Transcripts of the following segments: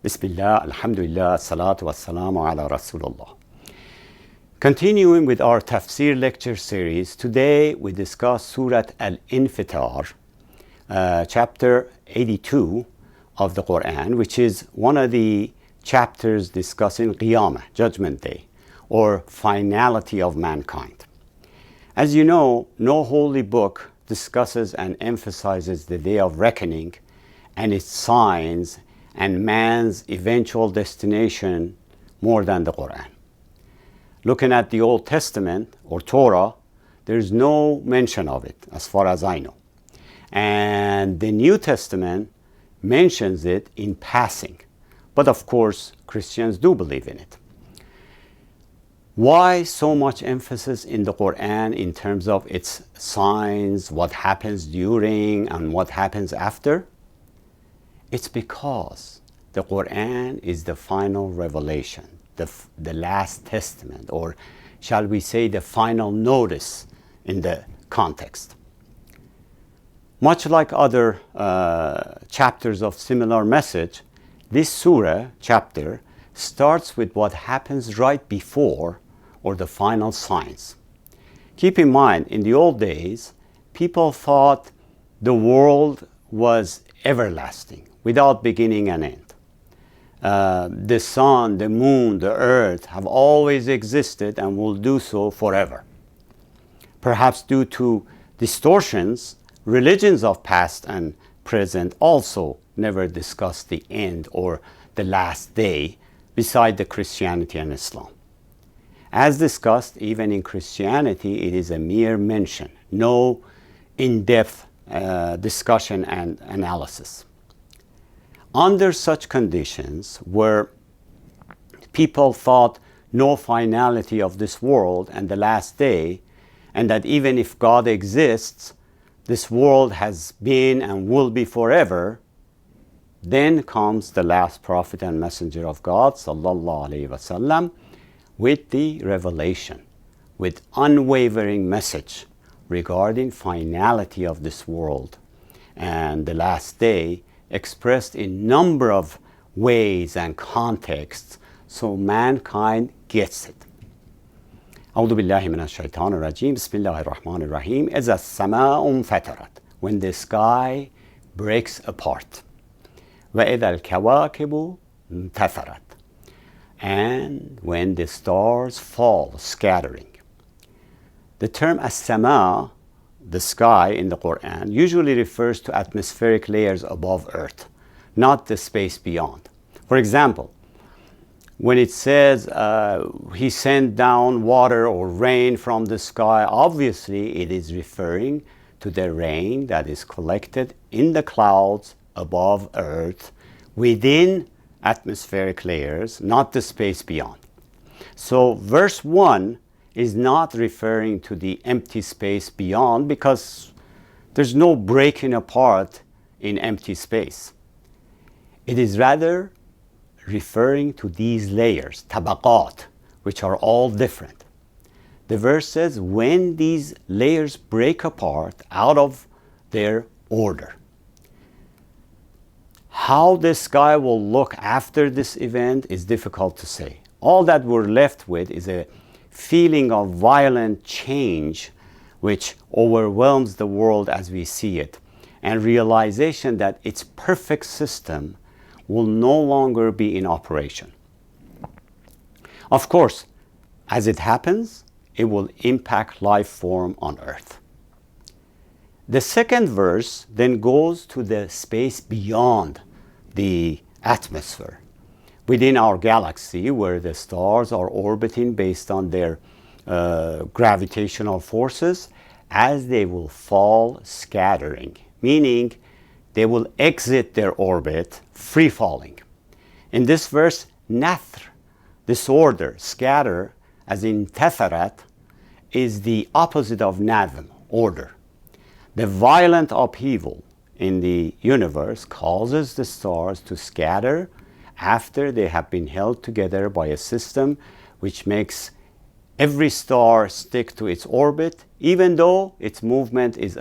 Bismillah, alhamdulillah, salatu wassalamu ala Rasulullah. Continuing with our tafsir lecture series, today we discuss Surat Al Infitar, chapter 82 of the Quran, which is one of the chapters discussing qiamah, Judgement Day, or finality of mankind. As you know, no holy book discusses and emphasizes the day of reckoning and its signs and man's eventual destination more than the Quran. Looking at the Old Testament or Torah, there's no mention of it as far as I know. And the New Testament mentions it in passing. But of course, Christians do believe in it. Why so much emphasis in the Quran in terms of its signs, what happens during and what happens after? It's because the Quran is the final revelation, the last testament, or shall we say the final notice in the context. Much like other chapters of similar message, this surah chapter starts with what happens right before or the final signs. Keep in mind, in the old days, people thought the world was everlasting, without beginning and end. The sun, the moon, the earth have always existed and will do so forever. Perhaps due to distortions, religions of past and present also never discussed the end or the last day beside the Christianity and Islam. As discussed, even in Christianity, it is a mere mention, no in-depth discussion and analysis. Under such conditions, where people thought no finality of this world and the last day, and that even if God exists, this world has been and will be forever, then comes the last prophet and messenger of God, sallallahu alaihi wasallam, with the revelation, with unwavering message regarding finality of this world and the last day, expressed in number of ways and contexts, so mankind gets it. أعوذ بالله من الشيطان الرجيم بسم الله الرحمن الرحيم إذا السماء انفطرت, when the sky breaks apart, وإذا الكواكب انتثرت, and when the stars fall scattering. The term as-sama, the sky in the Quran, usually refers to atmospheric layers above earth, not the space beyond. For example, when it says he sent down water or rain from the sky, obviously it is referring to the rain that is collected in the clouds above earth within atmospheric layers, not the space beyond. So verse 1 is not referring to the empty space beyond, because there's no breaking apart in empty space. It is rather referring to these layers, tabaqat, which are all different. The verse says when these layers break apart out of their order. How the sky will look after this event is difficult to say. All that we're left with is a feeling of violent change which overwhelms the world as we see it, and realization that its perfect system will no longer be in operation. Of course, as it happens, it will impact life form on earth. The second verse then goes to the space beyond the atmosphere, within our galaxy, where the stars are orbiting based on their gravitational forces, as they will fall scattering, meaning they will exit their orbit free falling. In this verse, nathr, disorder, scatter, as in tatharat, is the opposite of nadm, order. The violent upheaval in the universe causes the stars to scatter after they have been held together by a system which makes every star stick to its orbit, even though its movement is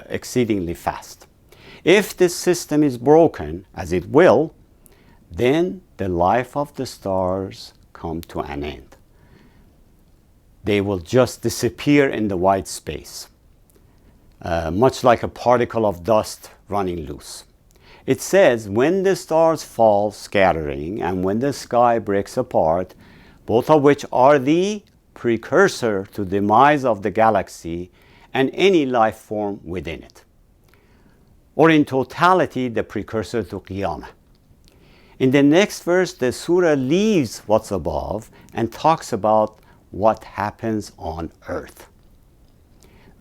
exceedingly fast. If this system is broken, as it will, then the life of the stars come to an end. They will just disappear in the white space, much like a particle of dust running loose. It says, when the stars fall scattering and when the sky breaks apart, both of which are the precursor to the demise of the galaxy and any life form within it, or in totality, the precursor to qiamah. In the next verse, the surah leaves what's above and talks about what happens on earth.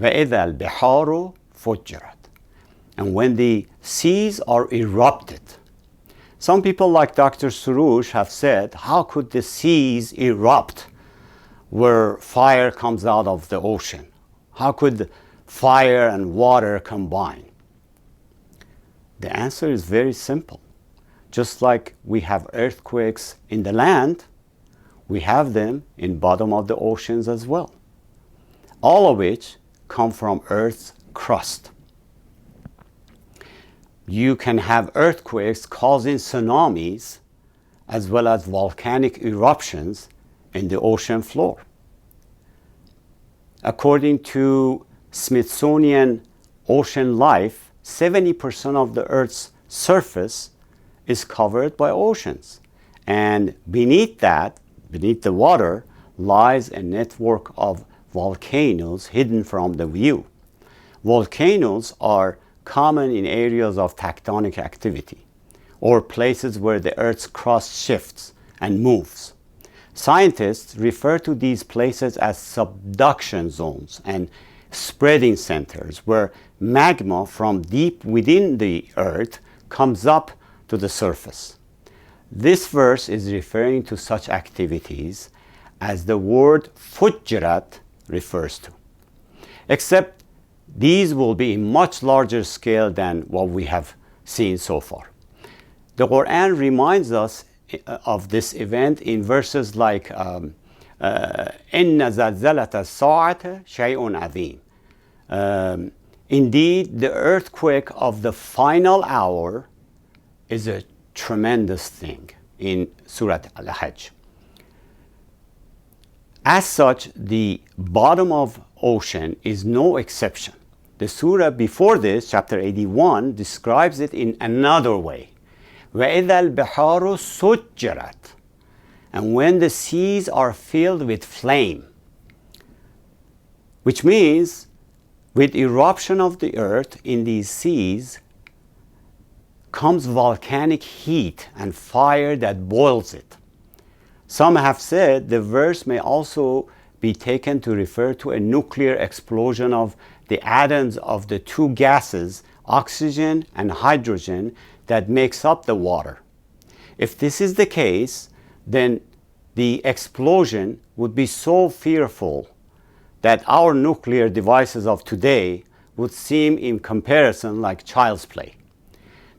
وَإِذَا الْبِحَارُ فُجِّرَتْ. And when the seas are erupted. Some people like Dr. Surush have said, how could the seas erupt where fire comes out of the ocean? How could fire and water combine? The answer is very simple. Just like we have earthquakes in the land, we have them in bottom of the oceans as well. All of which come from Earth's crust. You can have earthquakes causing tsunamis as well as volcanic eruptions in the ocean floor. According to Smithsonian Ocean Life, 70% of the Earth's surface is covered by oceans. And beneath that, beneath the water, lies a network of volcanoes hidden from the view. Volcanoes are common in areas of tectonic activity, or places where the Earth's crust shifts and moves. Scientists refer to these places as subduction zones and spreading centers, where magma from deep within the Earth comes up to the surface. This verse is referring to such activities as the word fujjirat refers to, except these will be in much larger scale than what we have seen so far. The Quran reminds us of this event in verses like إِنَّ زَلْزَلَةَ السَّاعَةِ شَيْءٌ عَظِيمٌ. Indeed, the earthquake of the final hour is a tremendous thing in Surat Al-Hajj. As such, the bottom of ocean is no exception. The surah before this, chapter 81, describes it in another way. وَإِذَا الْبِحَارُ سُجِّرَتْ. And when the seas are filled with flame, which means with eruption of the earth in these seas comes volcanic heat and fire that boils it. Some have said the verse may also be taken to refer to a nuclear explosion of the atoms of the two gases, oxygen and hydrogen, that makes up the water. If this is the case, then the explosion would be so fearful that our nuclear devices of today would seem in comparison like child's play.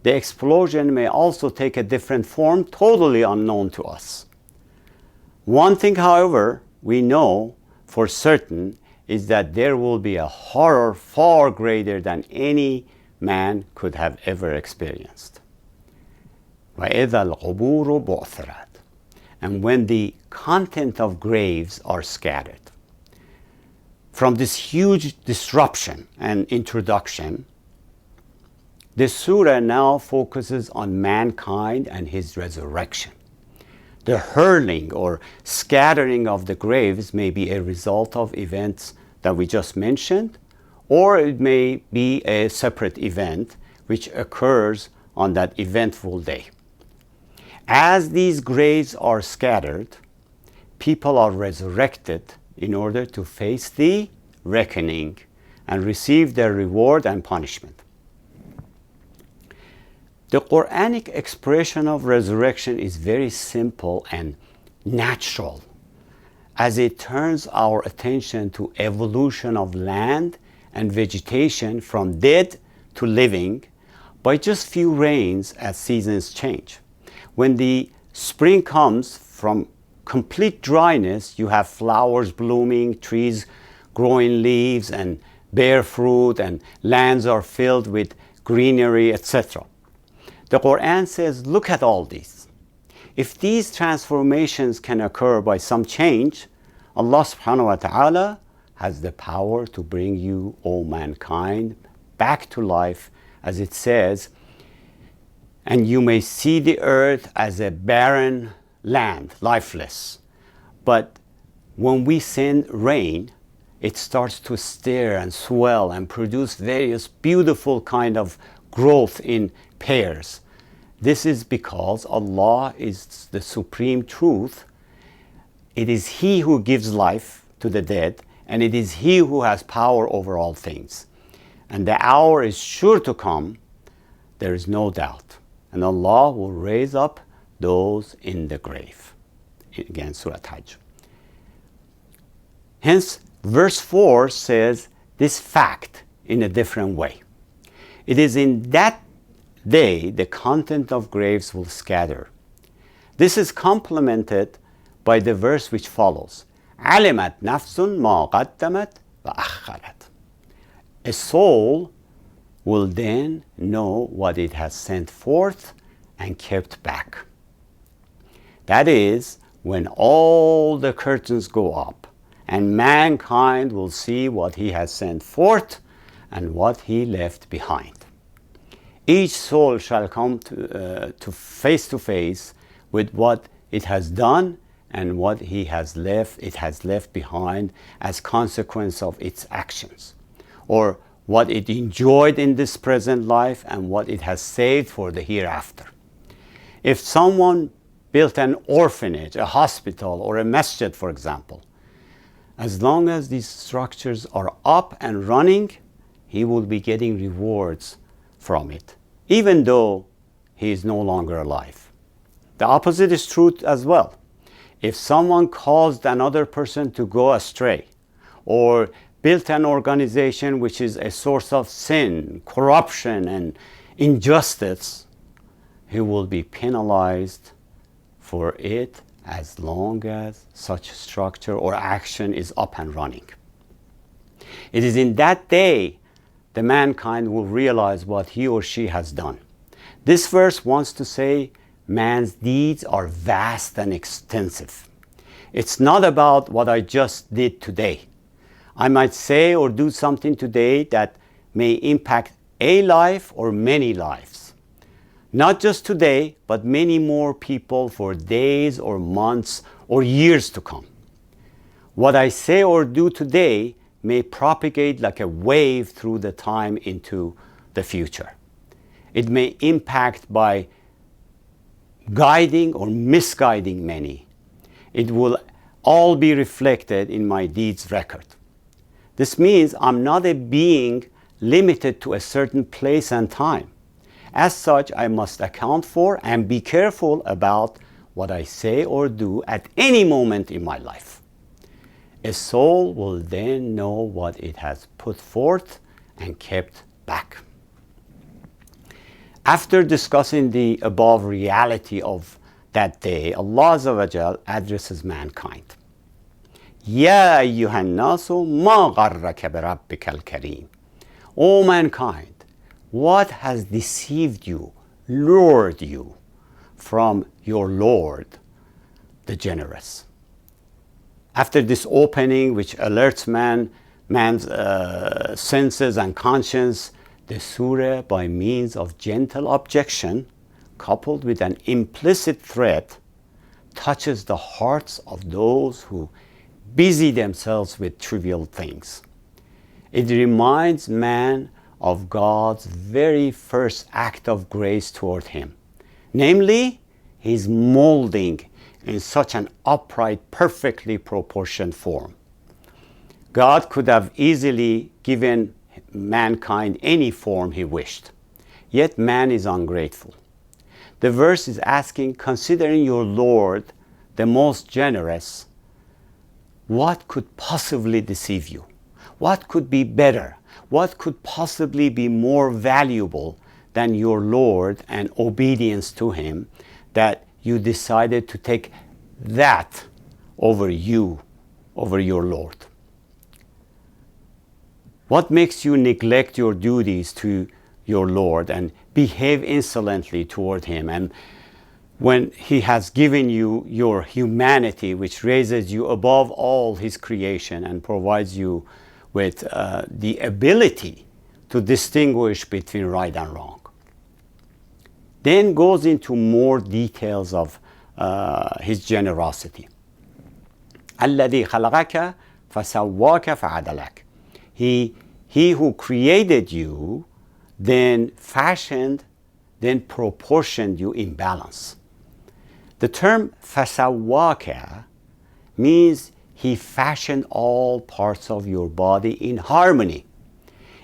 The explosion may also take a different form, totally unknown to us. One thing, however, we know for certain is that there will be a horror far greater than any man could have ever experienced. وَإِذَا الْقُبُورُ بُعْثِرَتْ. And when the content of graves are scattered. From this huge disruption and introduction, this surah now focuses on mankind and his resurrection. The hurling or scattering of the graves may be a result of events that we just mentioned, or it may be a separate event which occurs on that eventful day. As these graves are scattered, people are resurrected in order to face the reckoning and receive their reward and punishment. The Quranic expression of resurrection is very simple and natural, as it turns our attention to evolution of land and vegetation from dead to living by just few rains as seasons change. When the spring comes, from complete dryness, you have flowers blooming, trees growing leaves and bear fruit, and lands are filled with greenery, etc. The Quran says, look at all this. if these transformations can occur by some change, Allah subhanahu wa ta'ala has the power to bring you, all mankind, back to life, as it says, and you may see the earth as a barren land, lifeless. But when we send rain, it starts to stir and swell and produce various beautiful kind of growth in pairs. This is because Allah is the supreme truth. It is He who gives life to the dead, and it is He who has power over all things. And the hour is sure to come, there is no doubt. And Allah will raise up those in the grave. Again, Surat Hajj. Hence, verse 4 says this fact in a different way. It is in that day the content of graves will scatter. This is complemented by the verse which follows. عَلِمَتْ نَفْسٌ مَا قَدَّمَتْ وَأَخَّرَتْ. A soul will then know what it has sent forth and kept back. That is, when all the curtains go up and mankind will see what he has sent forth and what he left behind. Each soul shall come to face with what it has done and what it has left behind as consequence of its actions, or what it enjoyed in this present life and what it has saved for the hereafter. If someone built an orphanage, a hospital, or a masjid, for example, as long as these structures are up and running, he will be getting rewards from it, even though he is no longer alive. The opposite is true as well. If someone caused another person to go astray, or built an organization which is a source of sin, corruption, and injustice, he will be penalized for it as long as such structure or action is up and running. It is in that day the mankind will realize what he or she has done. This verse wants to say man's deeds are vast and extensive. It's not about what I just did today. I might say or do something today that may impact a life or many lives. Not just today, but many more people for days or months or years to come. What I say or do today may propagate like a wave through the time into the future. It may impact by guiding or misguiding many. It will all be reflected in my deeds record. This means I'm not a being limited to a certain place and time. As such, I must account for and be careful about what I say or do at any moment in my life. A soul will then know what it has put forth and kept back. After discussing the above reality of that day, Allah Azza wa Jal addresses mankind. Ya ayyuhan nasu ma gharraka bi rabbikal kareem. O mankind, what has deceived you, lured you from your Lord, the generous? After this opening, which alerts man's senses and conscience, the surah, by means of gentle objection, coupled with an implicit threat, touches the hearts of those who busy themselves with trivial things. It reminds man of God's very first act of grace toward him, namely his molding in such an upright, perfectly proportioned form. God could have easily given mankind any form he wished, yet man is ungrateful. The verse is asking, considering your Lord, the most generous, what could possibly deceive you? What could be better? What could possibly be more valuable than your Lord and obedience to him, that you decided to take that over your Lord? What makes you neglect your duties to your Lord and behave insolently toward him and when he has given you your humanity, which raises you above all his creation and provides you with the ability to distinguish between right and wrong. Then goes into more details of his generosity. الذي خلقك فسواك فعدلك. He who created you, then fashioned, then proportioned you in balance. The term فسواك means he fashioned all parts of your body in harmony.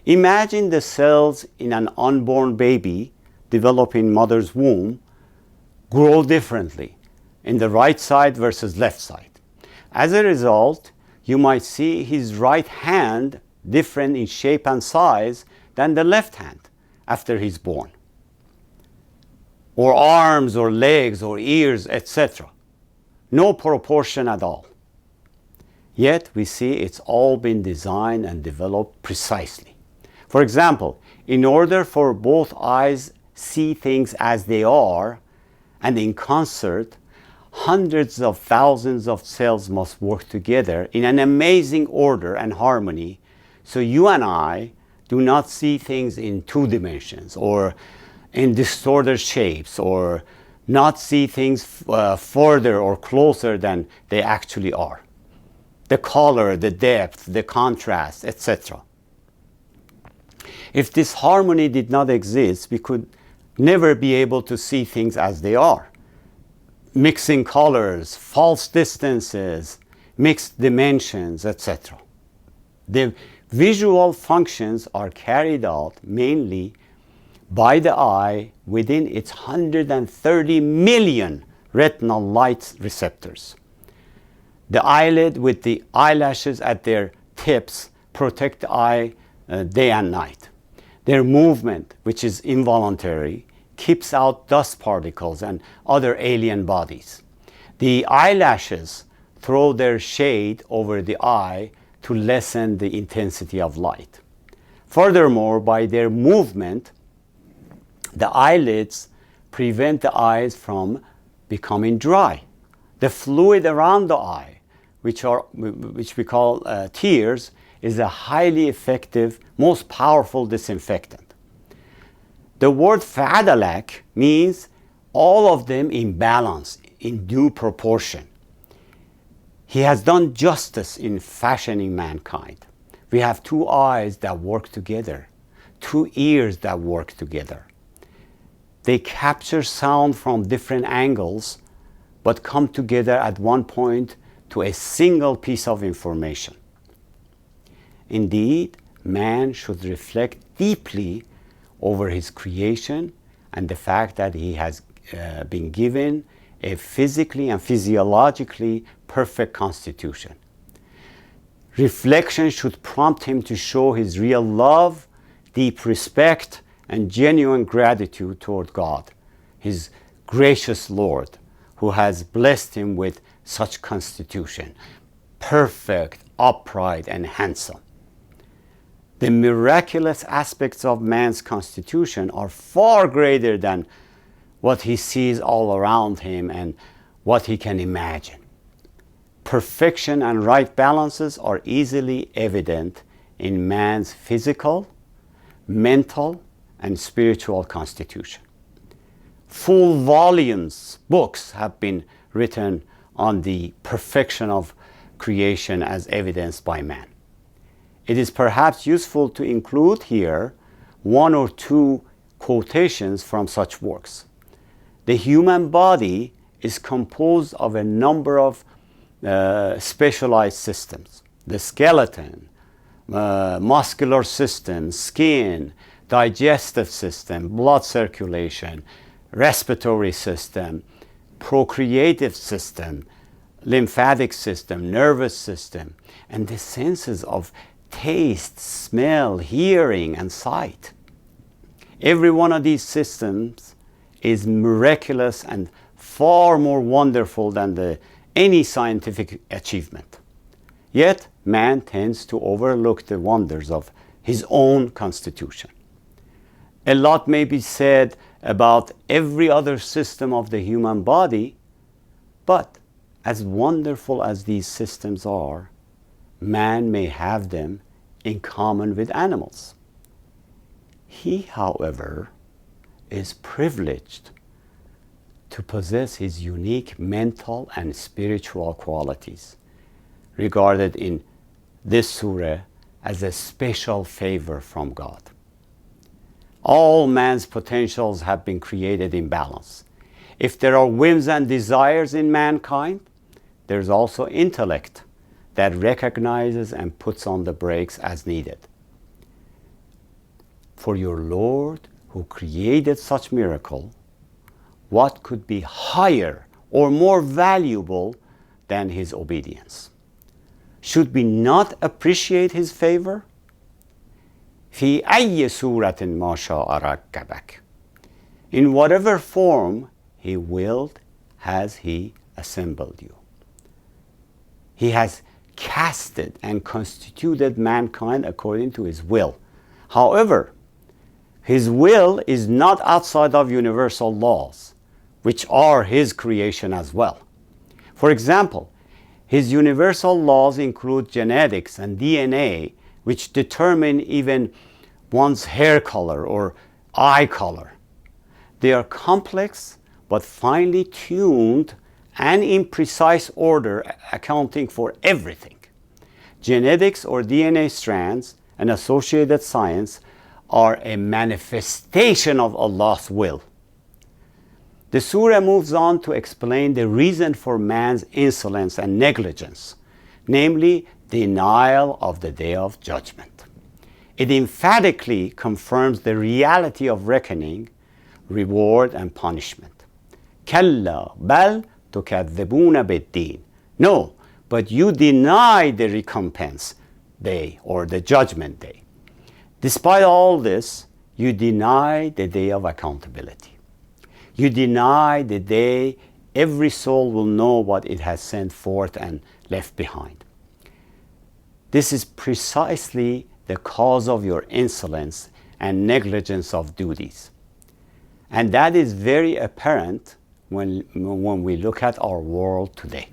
Imagine the cells in an unborn baby developing mother's womb grow differently in the right side versus left side. As a result, you might see his right hand different in shape and size than the left hand after he's born. Or arms or legs or ears, etc. No proportion at all. Yet we see it's all been designed and developed precisely. For example, in order for both eyes see things as they are and in concert, hundreds of thousands of cells must work together in an amazing order and harmony, so you and I do not see things in two dimensions or in distorted shapes, or not see things further or closer than they actually are. The color, the depth, the contrast, etc. If this harmony did not exist, we could never be able to see things as they are. Mixing colors, false distances, mixed dimensions, etc. The visual functions are carried out mainly by the eye within its 130 million retinal light receptors. The eyelid with the eyelashes at their tips protect the eye day and night. Their movement, which is involuntary, keeps out dust particles and other alien bodies. The eyelashes throw their shade over the eye to lessen the intensity of light. Furthermore, by their movement, the eyelids prevent the eyes from becoming dry. The fluid around the eye, which we call tears, is a highly effective, most powerful disinfectant. The word فَعَدَلَكَ means all of them in balance, in due proportion. He has done justice in fashioning mankind. We have two eyes that work together, two ears that work together. They capture sound from different angles, but come together at one point to a single piece of information. Indeed, man should reflect deeply over his creation and the fact that he has been given a physically and physiologically perfect constitution. Reflection should prompt him to show his real love, deep respect, and genuine gratitude toward God, his gracious Lord, who has blessed him with such constitution, perfect, upright, and handsome. The miraculous aspects of man's constitution are far greater than what he sees all around him and what he can imagine. Perfection and right balances are easily evident in man's physical, mental, and spiritual constitution. Full volumes, books have been written on the perfection of creation as evidenced by man. It is perhaps useful to include here one or two quotations from such works. The human body is composed of a number of specialized systems. The skeleton, muscular system, skin, digestive system, blood circulation, respiratory system, procreative system, lymphatic system, nervous system, and the senses of taste, smell, hearing, and sight. Every one of these systems is miraculous and far more wonderful than any scientific achievement. Yet, man tends to overlook the wonders of his own constitution. A lot may be said about every other system of the human body, but as wonderful as these systems are, man may have them in common with animals. He, however, is privileged to possess his unique mental and spiritual qualities, regarded in this surah as a special favor from God. All man's potentials have been created in balance. If there are whims and desires in mankind, there's also intellect that recognizes and puts on the brakes as needed. For your Lord, who created such miracle, what could be higher or more valuable than his obedience? Should we not appreciate his favor? في أي سورة ما شاء ركبك. In whatever form he willed has he assembled you. He has casted and constituted mankind according to his will. However, his will is not outside of universal laws, which are his creation as well. For example, his universal laws include genetics and DNA, which determine even one's hair color or eye color. They are complex but finely tuned and in precise order, accounting for everything. Genetics or DNA strands and associated science are a manifestation of Allah's will. The surah moves on to explain the reason for man's insolence and negligence, namely denial of the Day of Judgment. It emphatically confirms the reality of reckoning, reward, and punishment. كَلَّا بَلْ تُكَذِّبُونَ بِالدِّينِ. No, but you deny the recompense day or the judgment day. Despite all this, you deny the day of accountability. You deny the day every soul will know what it has sent forth and left behind. This is precisely the cause of your insolence and negligence of duties. And that is very apparent when we look at our world today.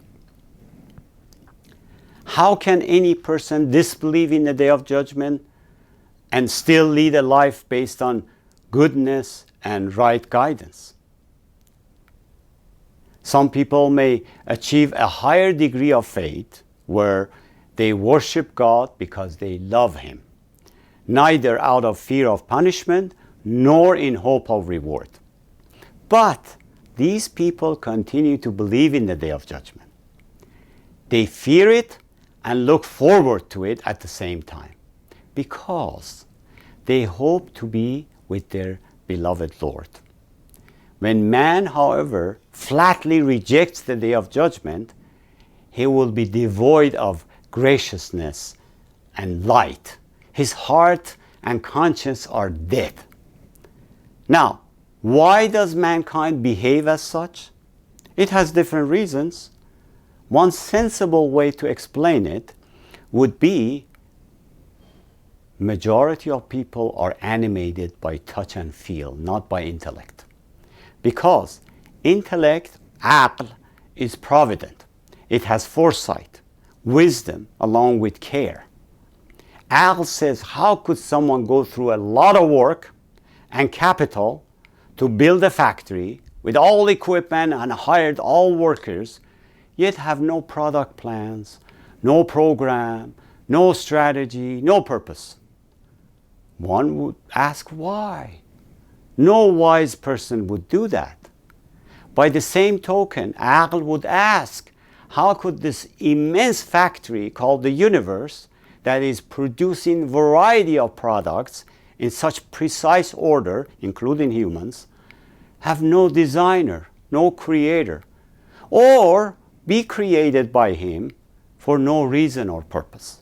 How can any person disbelieve in the Day of Judgment and still lead a life based on goodness and right guidance? Some people may achieve a higher degree of faith where they worship God because they love Him, neither out of fear of punishment nor in hope of reward. But these people continue to believe in the Day of Judgment. They fear it and look forward to it at the same time because they hope to be with their beloved Lord. When man, however, flatly rejects the Day of Judgment, he will be devoid of graciousness and light. His heart and conscience are dead. Now, why does mankind behave as such? It has different reasons. One sensible way to explain it would be majority of people are animated by touch and feel, not by intellect. Because intellect, aql, is provident. It has foresight, wisdom, along with care. Aql says, how could someone go through a lot of work and capital to build a factory with all equipment and hired all workers, yet have no product plans, no program, no strategy, no purpose? One would ask why. No wise person would do that. By the same token, Aql would ask, how could this immense factory called the universe that is producing variety of products in such precise order, including humans, have no designer, no creator, or be created by him for no reason or purpose?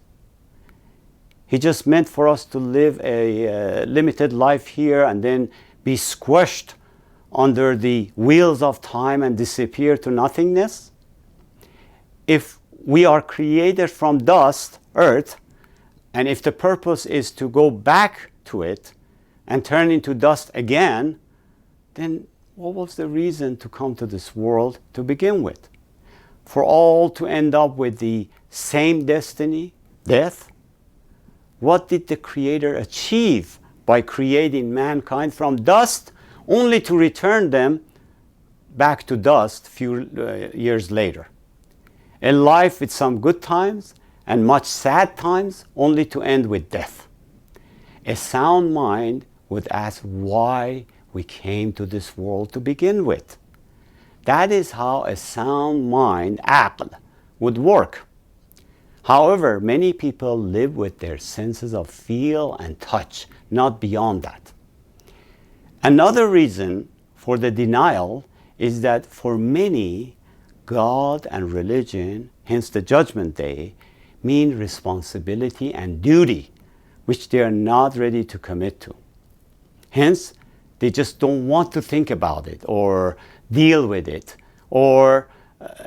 He just meant for us to live a limited life here and then be squished under the wheels of time and disappear to nothingness? If we are created from dust, earth, and if the purpose is to go back to it, and turn into dust again, then what was the reason to come to this world to begin with? For all to end up with the same destiny, death? What did the Creator achieve by creating mankind from dust, only to return them back to dust few years later? A life with some good times and much sad times, only to end with death. A sound mind would ask why we came to this world to begin with. That is how a sound mind, aql, would work. However, many people live with their senses of feel and touch, not beyond that. Another reason for the denial is that for many, God and religion, hence the Judgment Day, mean responsibility and duty, which they are not ready to commit to. Hence, they just don't want to think about it or deal with it, or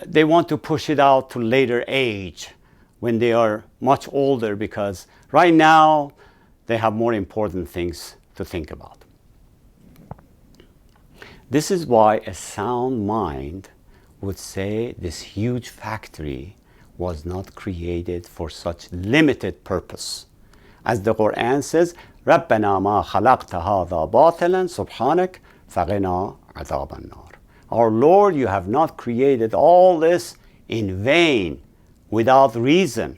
they want to push it out to later age when they are much older, because right now they have more important things to think about. This is why a sound mind would say this huge factory was not created for such limited purpose. As the Quran says, رَبَّنَا مَا خَلَقْتَ هَذَا بَاطِلًا سُبْحَانَكَ فَقِنَا عَذَابَ النَّارِ. Our Lord, you have not created all this in vain, without reason.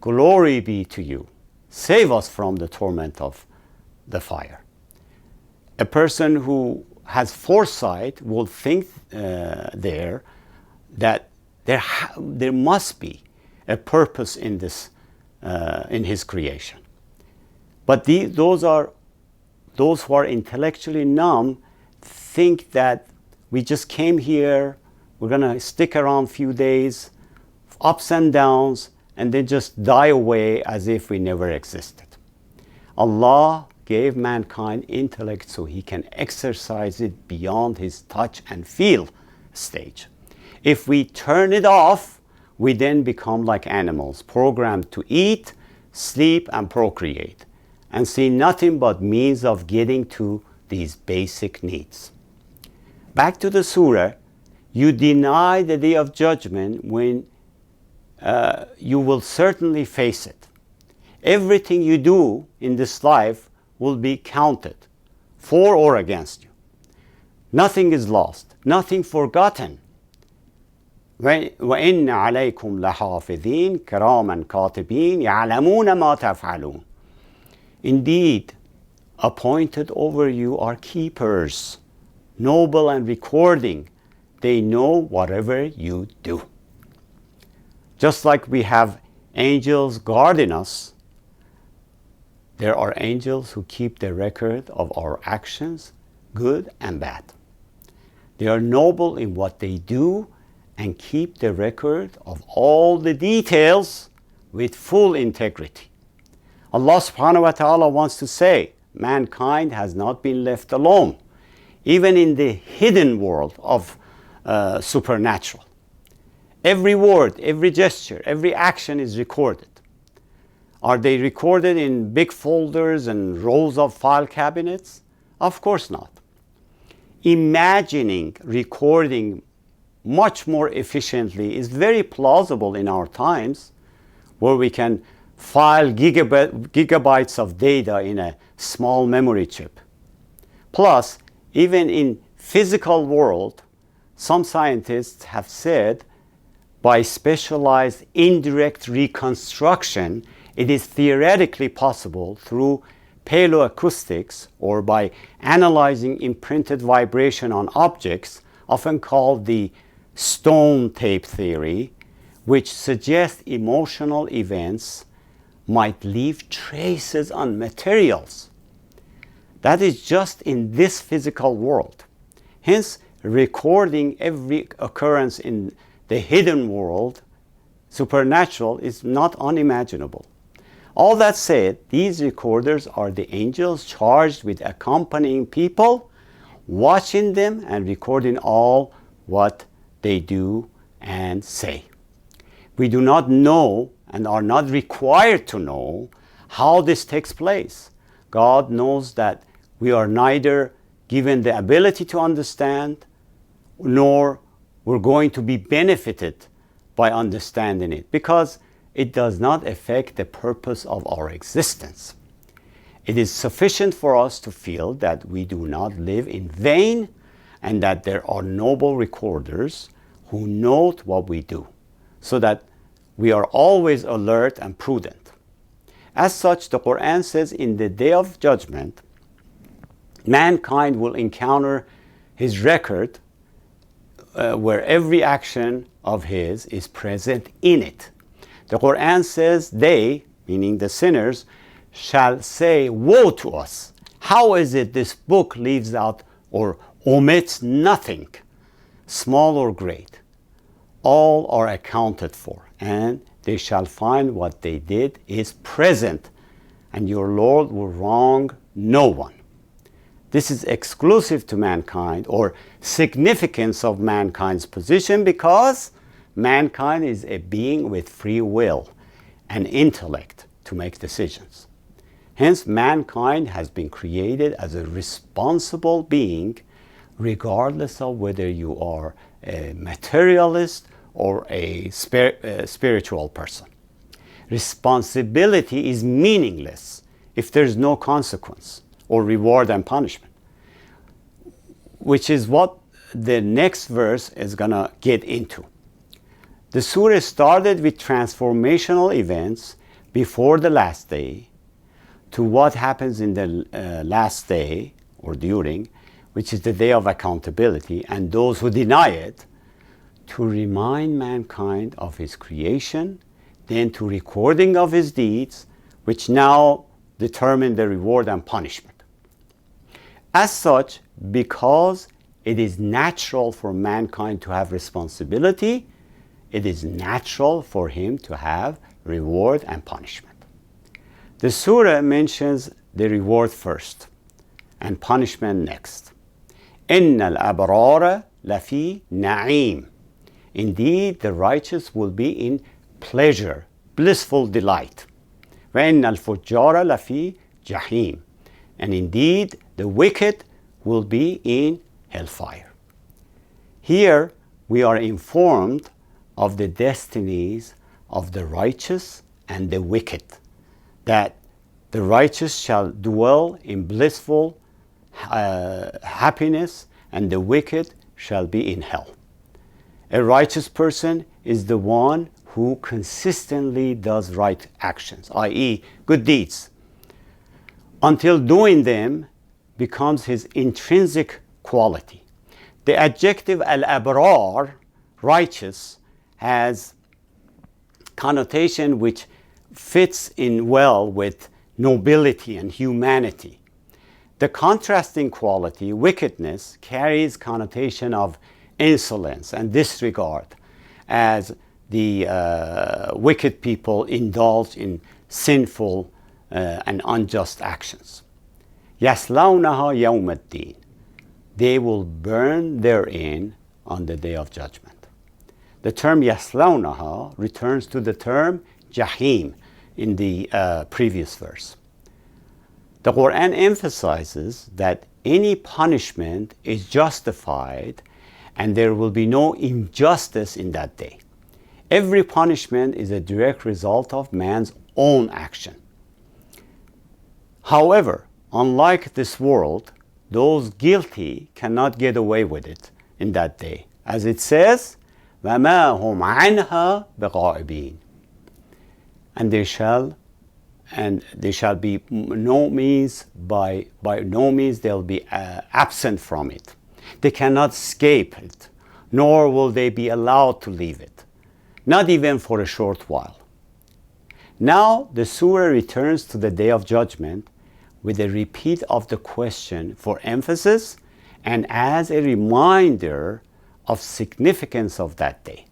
Glory be to you. Save us from the torment of the fire. A person who has foresight will think that there must be a purpose in this, in his creation. But those who are intellectually numb think that we just came here, we're going to stick around a few days, ups and downs, and then just die away as if we never existed. Allah gave mankind intellect so he can exercise it beyond his touch and feel stage. If we turn it off, we then become like animals, programmed to eat, sleep, and procreate, and see nothing but means of getting to these basic needs. Back to the surah, you deny the day of judgment when you will certainly face it. Everything you do in this life will be counted, for or against you. Nothing is lost, nothing forgotten. وَإِنَّ عَلَيْكُمْ لَحَافِظِينَ كِرَامًا كَاتِبِينَ يَعْلَمُونَ مَا تَفْعَلُونَ. Indeed, appointed over you are keepers, noble and recording. They know whatever you do. Just like we have angels guarding us, there are angels who keep the record of our actions, good and bad. They are noble in what they do and keep the record of all the details with full integrity. Allah subhanahu wa ta'ala wants to say, mankind has not been left alone, even in the hidden world of supernatural. Every word, every gesture, every action is recorded. Are they recorded in big folders and rows of file cabinets? Of course not. Imagining recording much more efficiently is very plausible in our times, where we can file gigabytes of data in a small memory chip. Plus, even in physical world, some scientists have said by specialized indirect reconstruction, it is theoretically possible through paleoacoustics, or by analyzing imprinted vibration on objects, often called the stone tape theory, which suggests emotional events might leave traces on materials. That is just in this physical world. Hence, recording every occurrence in the hidden world, supernatural, is not unimaginable. All that said, these recorders are the angels charged with accompanying people, watching them and recording all what they do and say. We do not know and are not required to know how this takes place, God knows that we are neither given the ability to understand, nor we're going to be benefited by understanding it, because it does not affect the purpose of our existence. It is sufficient for us to feel that we do not live in vain, and that there are noble recorders who note what we do, so that we are always alert and prudent. As such, the Quran says in the Day of Judgment, mankind will encounter his record where every action of his is present in it. The Quran says they, meaning the sinners, shall say, woe to us. How is it this book leaves out or omits nothing, small or great? All are accounted for, and they shall find what they did is present, and your Lord will wrong no one. This is exclusive to mankind, or significance of mankind's position, because mankind is a being with free will and intellect to make decisions. Hence, mankind has been created as a responsible being, regardless of whether you are a materialist or a spiritual person. Responsibility is meaningless if there's no consequence or reward and punishment, which is what the next verse is going to get into. The surah started with transformational events before the last day to what happens in the last day or during, which is the day of accountability, and those who deny it, to remind mankind of his creation, then to recording of his deeds, which now determine the reward and punishment. As such, because it is natural for mankind to have responsibility, it is natural for him to have reward and punishment. The surah mentions the reward first and punishment next. إِنَّ الْأَبْرَارَ لَفِي نَعِيمٍ. Indeed, the righteous will be in pleasure, blissful delight. وَإِنَّ الْفُجَّارَ لَفِي جَحِيمٍ. And indeed, the wicked will be in hellfire. Here, we are informed of the destinies of the righteous and the wicked, that the righteous shall dwell in blissful happiness, and the wicked shall be in hell. A righteous person is the one who consistently does right actions, i.e., good deeds, until doing them becomes his intrinsic quality. The adjective al-abrar, righteous, has connotation which fits in well with nobility and humanity. The contrasting quality, wickedness, carries connotation of insolence and disregard, as the wicked people indulge in sinful and unjust actions. يَصْلَوْنَهَا يَوْمَ الدِّينِ. They will burn therein on the day of judgment. The term يَصْلَوْنَهَا returns to the term jahim in the previous verse. The Quran emphasizes that any punishment is justified and there will be no injustice in that day. Every punishment is a direct result of man's own action. However, unlike this world, those guilty cannot get away with it in that day. As it says, وَمَا هُمْ عَنْهَا بِغَائِبِينَ. And there shall be by no means they'll be absent from it. They cannot escape it, nor will they be allowed to leave it, not even for a short while. Now the surah returns to the day of judgment with a repeat of the question for emphasis and as a reminder of significance of that day.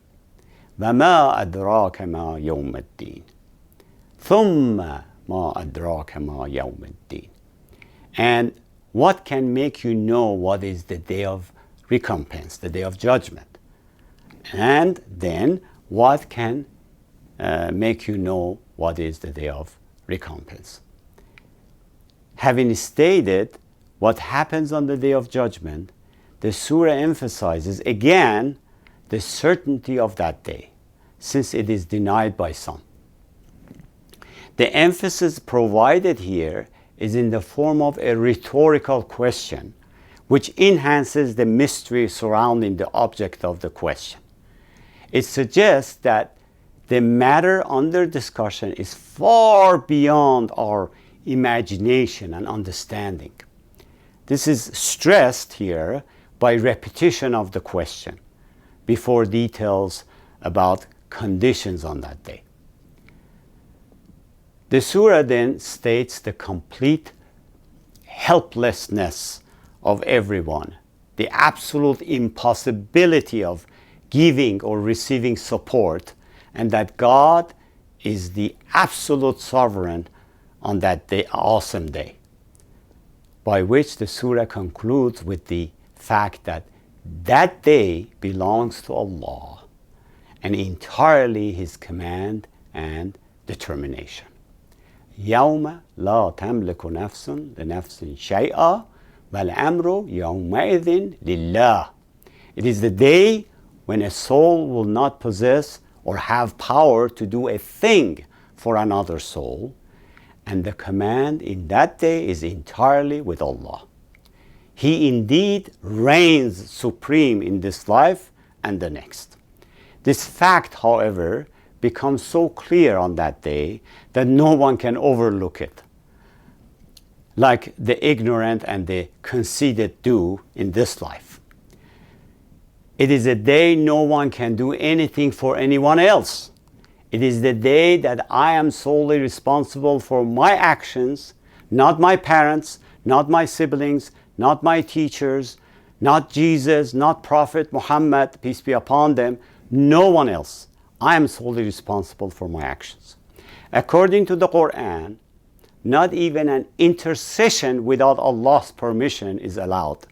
وَمَا أَدْرَاكَ مَا يَوْمَ الدِّينِ. ثُمَّ مَا أَدْرَاكَ مَا يَوْمَ الدِّينِ. And what can make you know what is the day of recompense, the day of judgment? And then what can make you know what is the day of recompense? Having stated what happens on the Day of Judgment, the surah emphasizes again the certainty of that day, since it is denied by some. The emphasis provided here is in the form of a rhetorical question, which enhances the mystery surrounding the object of the question. It suggests that the matter under discussion is far beyond our imagination and understanding. This is stressed here by repetition of the question before details about conditions on that day. The surah then states the complete helplessness of everyone, the absolute impossibility of giving or receiving support, and that God is the absolute sovereign on that day, awesome day. By which the surah concludes with the fact that that day belongs to Allah and entirely His command and determination. يَوْمَ لَا تَمْلِكُ نَفْسٌ لِنَفْسٍ شَيْئًا وَالْأَمْرُ يَوْمَئِذٍ لِلَّهِ. It is the day when a soul will not possess or have power to do a thing for another soul, and the command in that day is entirely with Allah. He indeed reigns supreme in this life and the next. This fact, however, becomes so clear on that day that no one can overlook it, like the ignorant and the conceited do in this life. It is a day no one can do anything for anyone else. It is the day that I am solely responsible for my actions, not my parents, not my siblings, not my teachers, not Jesus, not Prophet Muhammad, peace be upon them, no one else. I am solely responsible for my actions. According to the Quran, not even an intercession without Allah's permission is allowed,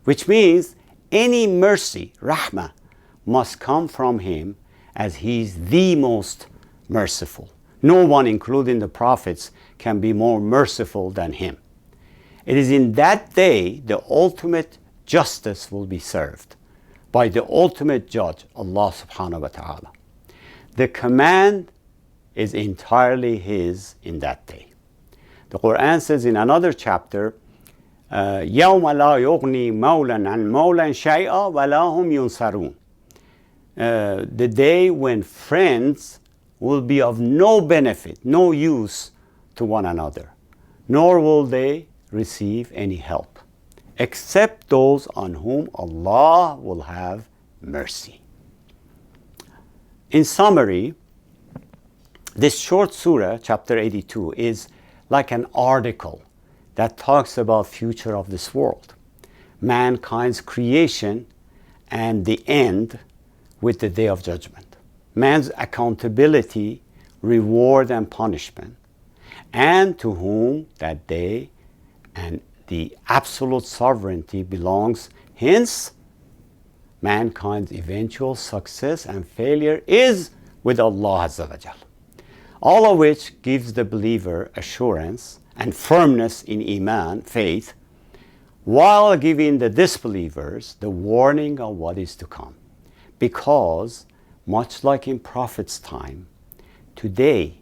which means any mercy, rahmah, must come from Him, as He is the most merciful. No one, including the prophets, can be more merciful than Him. It is in that day the ultimate justice will be served by the ultimate judge, Allah subhanahu wa ta'ala. The command is entirely His in that day. The Quran says in another chapter, يَوْمَ لَا يُغْنِي مَوْلًا عَنْ مَوْلًا شَيْئًا وَلَا هُمْ يُنْصَرُونَ. The day when friends will be of no benefit, no use to one another, nor will they receive any help, except those on whom Allah will have mercy. In summary, this short surah, chapter 82, is like an article that talks about future of this world, mankind's creation, and the end with the Day of Judgment, man's accountability, reward, and punishment, and to whom that day and the absolute sovereignty belongs. Hence, mankind's eventual success and failure is with Allah Azza wa Jal. All of which gives the believer assurance and firmness in Iman, faith, while giving the disbelievers the warning of what is to come. Because, much like in Prophet's time, today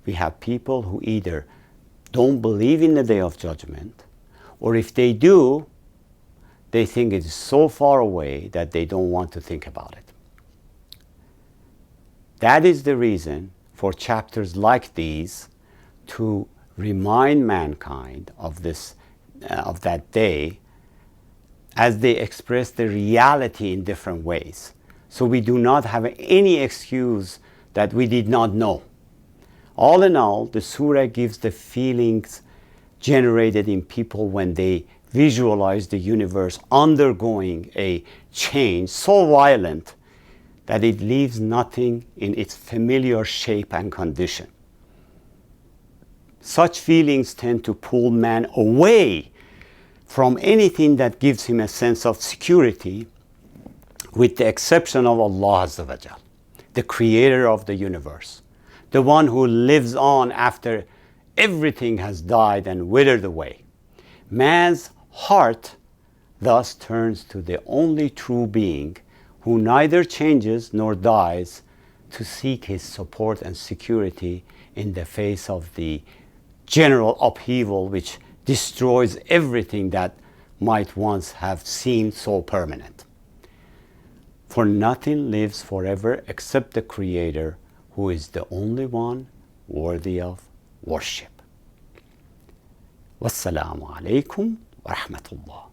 we have people who either don't believe in the Day of Judgment, or if they do, they think it is so far away that they don't want to think about it. That is the reason for chapters like these to remind mankind of that day, as they express the reality in different ways. So we do not have any excuse that we did not know. All in all, the surah gives the feelings generated in people when they visualize the universe undergoing a change so violent that it leaves nothing in its familiar shape and condition. Such feelings tend to pull man away from anything that gives him a sense of security, with the exception of Allah Azza wa Jal, the creator of the universe, the one who lives on after everything has died and withered away. Man's heart thus turns to the only true being who neither changes nor dies to seek his support and security in the face of the general upheaval which destroys everything that might once have seemed so permanent. For nothing lives forever except the Creator, who is the only one worthy of worship. Wassalamu alaikum wa rahmatullah.